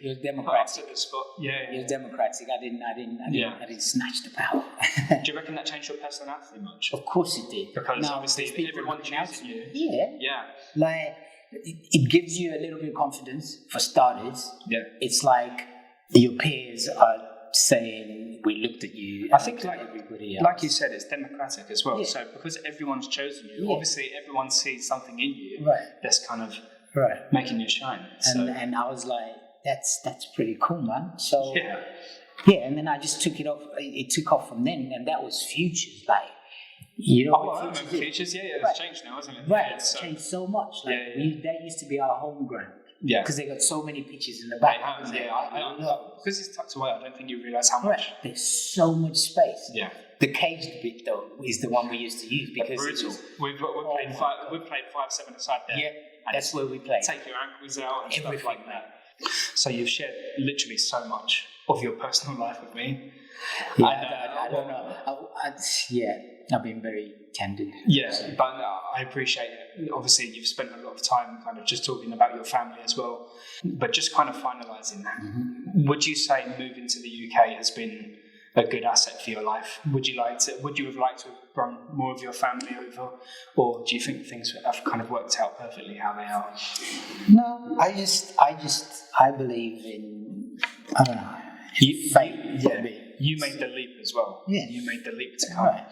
was democratic. At the spot. Yeah. It was democratic. I didn't snatch the power. Do you reckon that changed your personality much? Of course it did. Because obviously everyone chooses you. Yeah. Like, it gives you a little bit of confidence, for starters. Yeah. It's like your peers are saying, we looked at you. I think, like everybody else. Like you said, it's democratic as well. Yeah. So because everyone's chosen you, obviously everyone sees something in you that's kind of making you shine. And I was like, that's pretty cool, man. So and then I just took it off. It took off from then, and that was Futures, like. You know I remember Futures, it's changed now, hasn't it? Right, it's changed so much. Like, that used to be our home ground. Yeah. Because they got so many pictures in the back. Because it's tucked away, I don't think you realise how much. There's so much space. Yeah. The caged bit, though, is the one we used to use, because brutal. We've played 5-7 aside there. Yeah, that's where we play. Take your ankles out and stuff like that. So you've shared literally so much of your personal life with me. Yeah, I don't know. I've been very candid. Yeah, but I appreciate it. Obviously, you've spent a lot of time kind of just talking about your family as well. But just kind of finalising that, would you say moving to the UK has been a good asset for your life? Would you have liked to have brought more of your family over, or do you think things have kind of worked out perfectly how they are? No, I believe in, I don't know. You made the leap as well. Yeah. You made the leap to come. Right.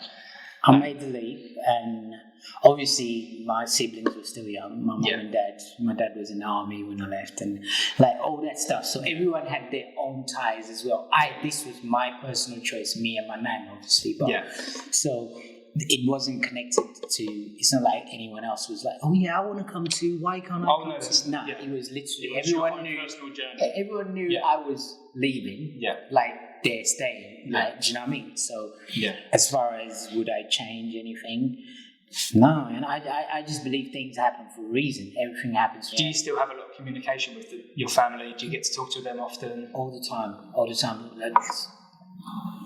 I made the leap, and obviously my siblings were still young. My mum and dad. My dad was in the army when I left, and like all that stuff. So everyone had their own ties as well. This was my personal choice, me and my nan, obviously. But so it wasn't connected to. It's not like anyone else was like, oh yeah, I want to come too. Why can't I? It was literally everyone knew. Personal journey. Everyone knew I was leaving. Yeah. Like they're staying. Like, do you know what I mean? So as far as would I change anything? No, and I just believe things happen for a reason. Everything happens. Do you still have a lot of communication with your family? Do you get to talk to them often? All the time. Like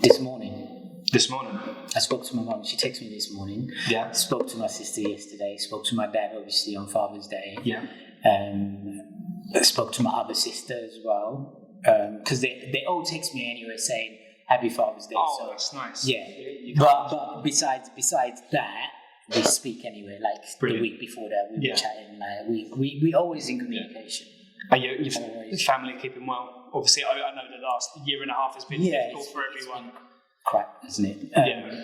this morning, I spoke to my mum. She texted me this morning. Yeah. Spoke to my sister yesterday. Spoke to my dad, obviously, on Father's Day. Yeah. I spoke to my other sister as well. Because they all text me anyway saying, Happy Father's Day. Oh, So that's nice. yeah, You can't- but besides that, we speak anyway. Like Brilliant. the week before that, we Yeah. were chatting. Like we always in communication. Are your Always. family keeping well? Obviously, I know the last year and a half has been difficult it's- for it's everyone. been crap, isn't it? Yeah.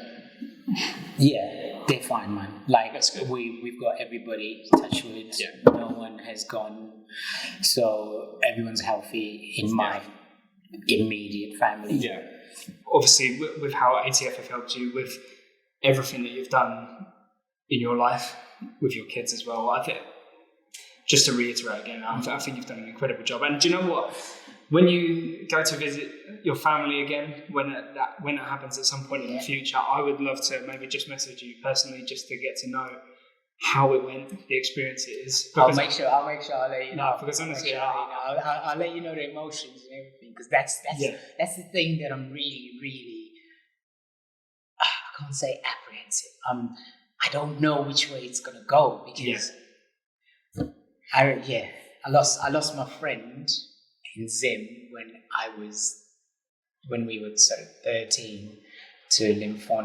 Yeah, they're fine, man. Like That's good. we've got everybody, touch wood. Yeah. No one has gone, so everyone's healthy in my immediate family. Yeah. Obviously, with how ATF have helped you, with everything that you've done in your life, with your kids as well, I think, just to reiterate again, I think you've done an incredible job. And do you know what? When you go to visit your family again, when it happens at some point in the future, I would love to maybe just message you personally, just to get to know how it went, the experience it is. I'll make sure I'll let you know. No, because honestly, I'll let you know the emotions and everything, because that's the thing that I'm really I can't say apprehensive. I don't know which way it's gonna go, because I lost my friend in Zim when we were sort of 13 to lymphoma.